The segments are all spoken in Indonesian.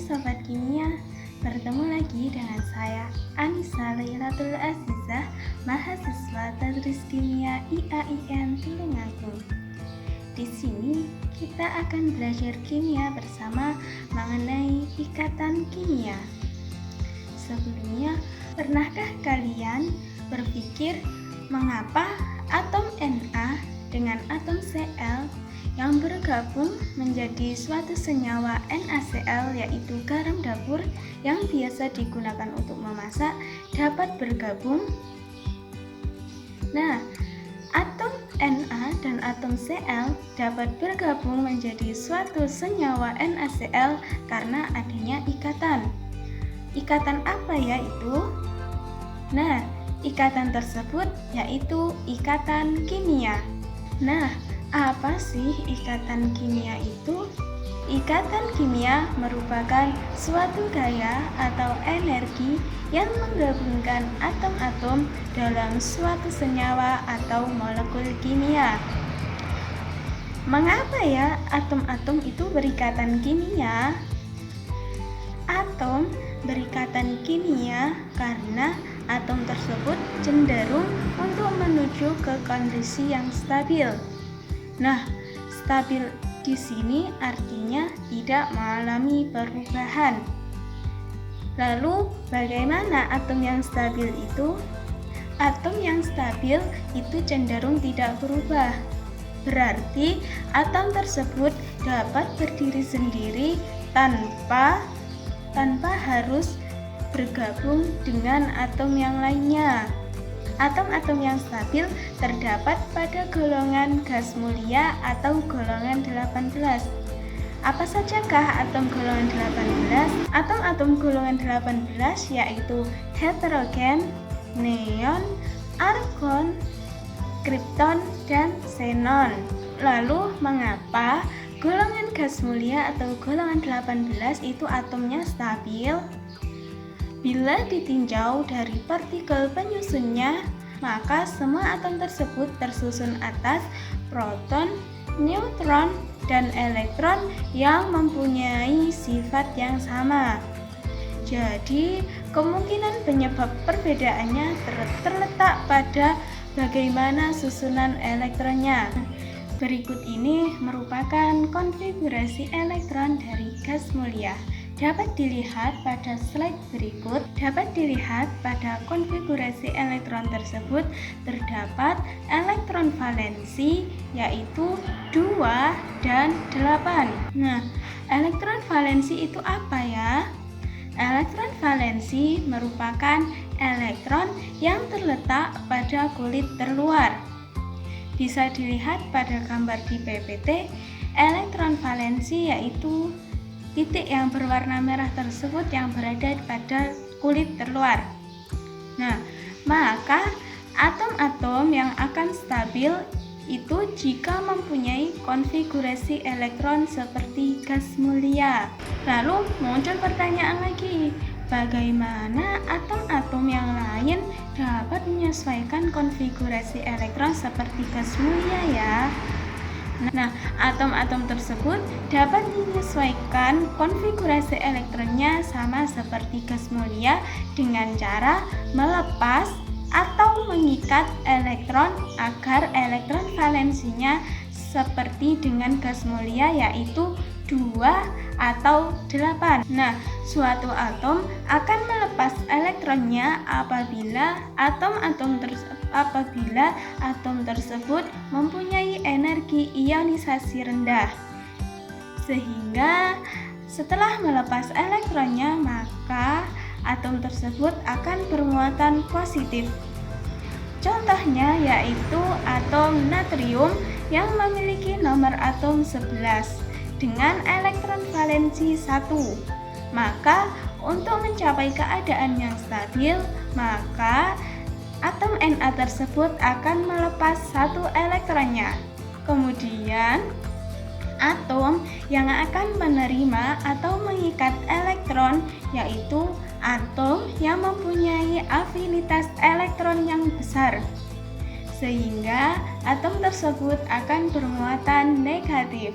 Sobat Kimia, bertemu lagi dengan saya Anissa Lailatul Azizah, mahasiswa Tadris Kimia IAIN Tulungagung. Di sini kita akan belajar kimia bersama mengenai ikatan kimia. Sebelumnya, pernahkah kalian berpikir mengapa atom Na dengan atom Cl yang bergabung menjadi suatu senyawa NaCl, yaitu garam dapur yang biasa digunakan untuk memasak, dapat bergabung? Nah, atom Na dan atom Cl dapat bergabung menjadi suatu senyawa NaCl karena adanya ikatan. Ikatan apa ya itu? Nah, ikatan tersebut yaitu ikatan kimia. Nah, apa sih ikatan kimia itu? Ikatan kimia merupakan suatu gaya atau energi yang menggabungkan atom-atom dalam suatu senyawa atau molekul kimia. Mengapa ya atom-atom itu berikatan kimia? Atom berikatan kimia karena atom tersebut cenderung untuk menuju ke kondisi yang stabil. Nah, stabil di sini artinya tidak mengalami perubahan. Lalu, bagaimana atom yang stabil itu? Atom yang stabil itu cenderung tidak berubah. Berarti atom tersebut dapat berdiri sendiri tanpa harus bergabung dengan atom yang lainnya. Atom-atom yang stabil terdapat pada golongan gas mulia atau golongan 18. Apa sajakah atom golongan 18? Atom-atom golongan 18 yaitu hidrogen, neon, argon, kripton, dan xenon. Lalu mengapa golongan gas mulia atau golongan 18 itu atomnya stabil? Bila ditinjau dari partikel penyusunnya, maka semua atom tersebut tersusun atas proton, neutron, dan elektron yang mempunyai sifat yang sama. Jadi, kemungkinan penyebab perbedaannya terletak pada bagaimana susunan elektronnya. Berikut ini merupakan konfigurasi elektron dari gas mulia. Dapat dilihat pada slide berikut. Dapat dilihat pada konfigurasi elektron tersebut terdapat elektron valensi yaitu 2 dan 8. Nah, elektron valensi itu apa ya? Elektron valensi merupakan elektron yang terletak pada kulit terluar. Bisa dilihat pada gambar di PPT, elektron valensi yaitu titik yang berwarna merah tersebut yang berada pada kulit terluar. Nah, maka atom-atom yang akan stabil itu jika mempunyai konfigurasi elektron seperti gas mulia. Lalu muncul pertanyaan lagi, bagaimana atom-atom yang lain dapat menyesuaikan konfigurasi elektron seperti gas mulia ya? Nah, atom-atom tersebut dapat menyesuaikan konfigurasi elektronnya sama seperti gas mulia dengan cara melepas atau mengikat elektron agar elektron valensinya seperti dengan gas mulia yaitu 2 atau 8. Nah, suatu atom akan melepas elektronnya apabila atom tersebut mempunyai energi ionisasi rendah. Sehingga setelah melepas elektronnya, maka atom tersebut akan bermuatan positif. Contohnya yaitu atom natrium yang memiliki nomor atom 11 dengan elektron valensi 1. Maka untuk mencapai keadaan yang stabil, maka atom Na tersebut akan melepas 1 elektronnya. Kemudian atom yang akan menerima atau mengikat elektron yaitu atom yang mempunyai afinitas elektron yang besar, sehingga atom tersebut akan bermuatan negatif.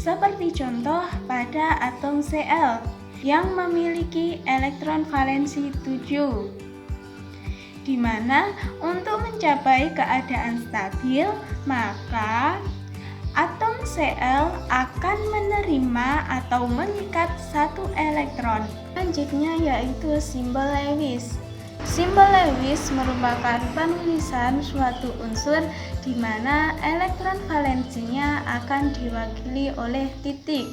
Seperti contoh pada atom Cl yang memiliki elektron valensi 7, di mana untuk mencapai keadaan stabil, maka atom Cl akan menerima atau mengikat satu elektron. Selanjutnya yaitu simbol Lewis. Simbol Lewis merupakan penulisan suatu unsur di mana elektron valensinya akan diwakili oleh titik.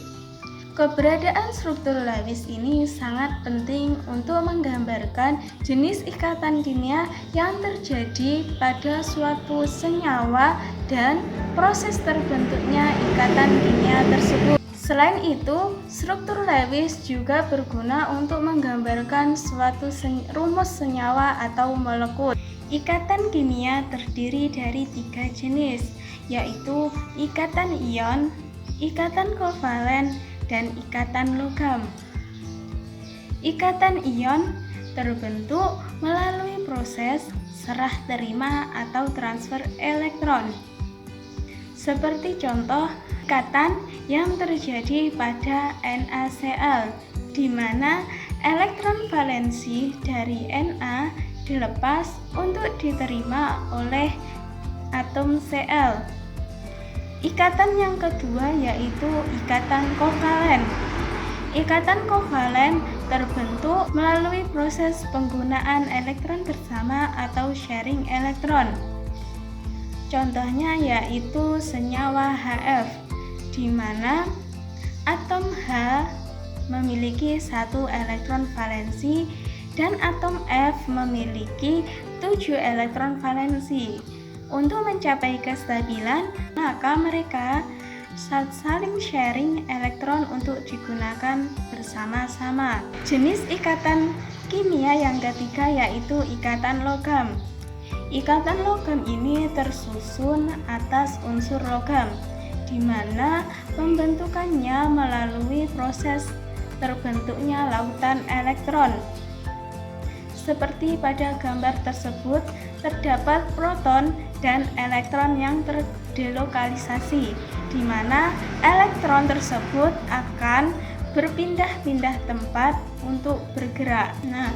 Keberadaan struktur Lewis ini sangat penting untuk menggambarkan jenis ikatan kimia yang terjadi pada suatu senyawa dan proses terbentuknya ikatan kimia tersebut. Selain itu, struktur Lewis juga berguna untuk menggambarkan suatu rumus senyawa atau molekul. Ikatan kimia terdiri dari 3 jenis, yaitu ikatan ion, ikatan kovalen, dan ikatan logam. Ikatan ion terbentuk melalui proses serah terima atau transfer elektron. Seperti contoh ikatan yang terjadi pada NaCl, di mana elektron valensi dari Na dilepas untuk diterima oleh atom Cl. Ikatan yang kedua yaitu ikatan kovalen. Ikatan kovalen terbentuk melalui proses penggunaan elektron bersama atau sharing elektron. Contohnya yaitu senyawa HF, di mana atom H memiliki 1 elektron valensi dan atom F memiliki 7 elektron valensi. Untuk mencapai kestabilan, maka mereka saling sharing elektron untuk digunakan bersama-sama. Jenis ikatan kimia yang ketiga yaitu ikatan logam. Ikatan logam ini tersusun atas unsur logam, di mana pembentukannya melalui proses terbentuknya lautan elektron. Seperti pada gambar tersebut, terdapat proton dan elektron yang terdelokalisasi, di mana elektron tersebut akan berpindah-pindah tempat untuk bergerak. Nah,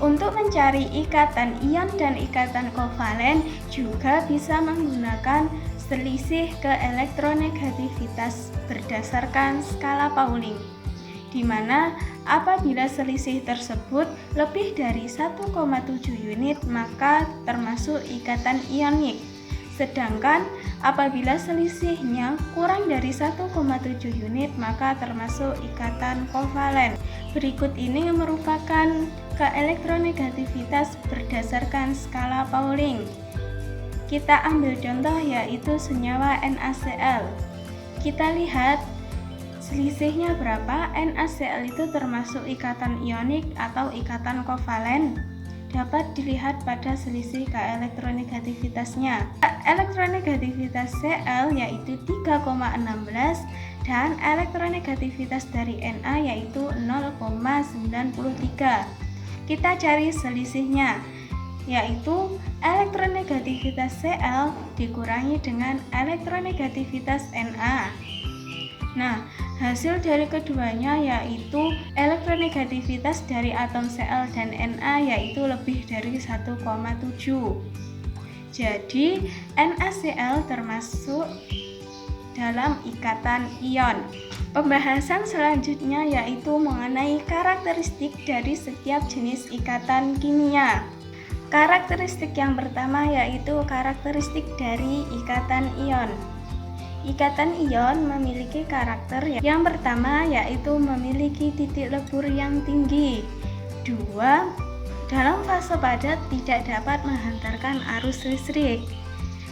untuk mencari ikatan ion dan ikatan kovalen juga bisa menggunakan selisih keelektronegativitas berdasarkan skala Pauling, di mana apabila selisih tersebut lebih dari 1,7 unit maka termasuk ikatan ionik. Sedangkan apabila selisihnya kurang dari 1,7 unit maka termasuk ikatan kovalen. Berikut ini merupakan keelektronegativitas berdasarkan skala Pauling. Kita ambil contoh yaitu senyawa NaCl. Kita lihat selisihnya berapa. NaCl itu termasuk ikatan ionik atau ikatan kovalen. Dapat dilihat pada selisih keelektronegativitasnya. Elektronegativitas Cl yaitu 3,16 dan elektronegativitas dari Na yaitu 0,93. Kita cari selisihnya, yaitu elektronegativitas Cl dikurangi dengan elektronegativitas Na. Nah, hasil dari keduanya yaitu elektronegativitas dari atom Cl dan Na yaitu lebih dari 1,7. Jadi, NaCl termasuk dalam ikatan ion. Pembahasan selanjutnya yaitu mengenai karakteristik dari setiap jenis ikatan kimia. Karakteristik yang pertama yaitu karakteristik dari ikatan ion. Ikatan ion memiliki karakter yang pertama yaitu memiliki titik lebur yang tinggi. 2. Dalam fase padat tidak dapat menghantarkan arus listrik.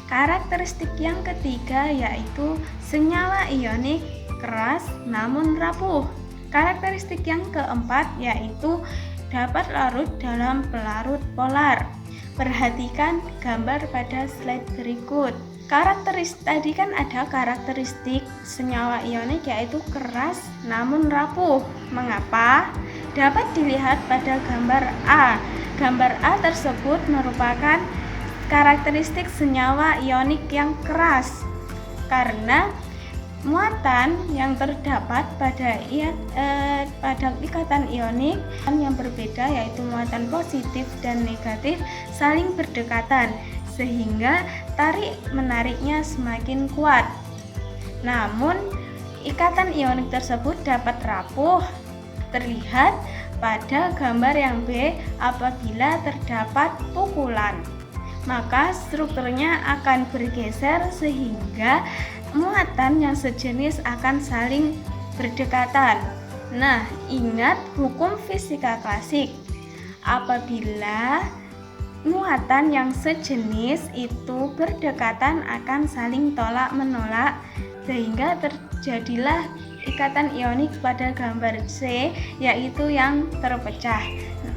Karakteristik yang ketiga yaitu senyawa ionik keras namun rapuh. Karakteristik yang keempat yaitu dapat larut dalam pelarut polar. Perhatikan gambar pada slide berikut. Tadi kan ada karakteristik senyawa ionik yaitu keras namun rapuh. Mengapa? Dapat dilihat pada gambar A. Gambar A tersebut merupakan karakteristik senyawa ionik yang keras karena Muatan yang terdapat pada ikatan ionik yang berbeda, yaitu muatan positif dan negatif, saling berdekatan sehingga tarik-menariknya semakin kuat. Namun, ikatan ionik tersebut dapat rapuh, terlihat pada gambar yang B apabila terdapat pukulan. Maka strukturnya akan bergeser sehingga muatan yang sejenis akan saling berdekatan. Nah, ingat hukum fisika klasik. Apabila muatan yang sejenis itu berdekatan akan saling tolak-menolak sehingga terjadilah ikatan ionik pada gambar C, yaitu yang terpecah,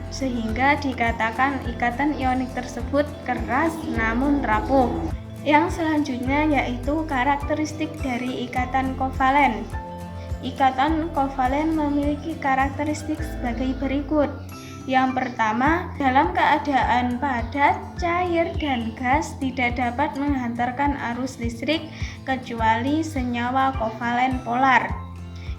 sehingga dikatakan ikatan ionik tersebut keras namun rapuh. Yang selanjutnya yaitu karakteristik dari ikatan kovalen. Ikatan kovalen memiliki karakteristik sebagai berikut. Yang pertama, dalam keadaan padat, cair dan gas tidak dapat menghantarkan arus listrik kecuali senyawa kovalen polar.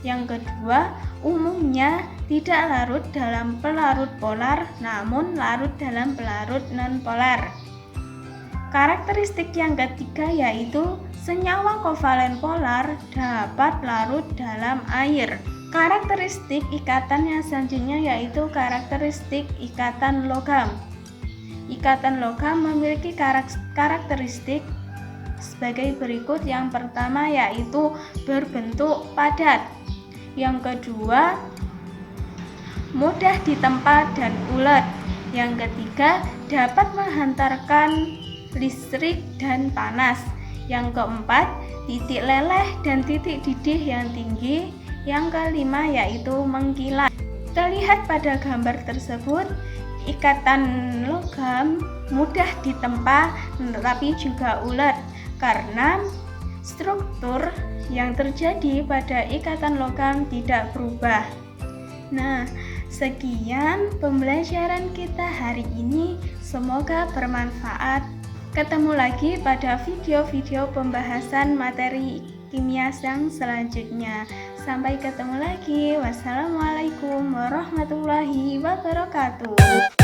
Yang kedua, umumnya tidak larut dalam pelarut polar, namun larut dalam pelarut non-polar. Karakteristik yang ketiga yaitu senyawa kovalen polar dapat larut dalam air. Karakteristik ikatan yang selanjutnya yaitu karakteristik ikatan logam. Ikatan logam memiliki karakteristik sebagai berikut. Yang pertama yaitu berbentuk padat. Yang kedua, mudah ditempa dan ulet. Yang ketiga, dapat menghantarkan listrik dan panas. Yang keempat, titik leleh dan titik didih yang tinggi. Yang kelima yaitu mengkilat. Terlihat pada gambar tersebut, ikatan logam mudah ditempa tetapi juga ulet karena struktur yang terjadi pada ikatan logam tidak berubah. Nah, sekian pembelajaran kita hari ini, semoga bermanfaat. Ketemu lagi pada video-video pembahasan materi kimia yang selanjutnya. Sampai ketemu lagi. Wassalamualaikum warahmatullahi wabarakatuh.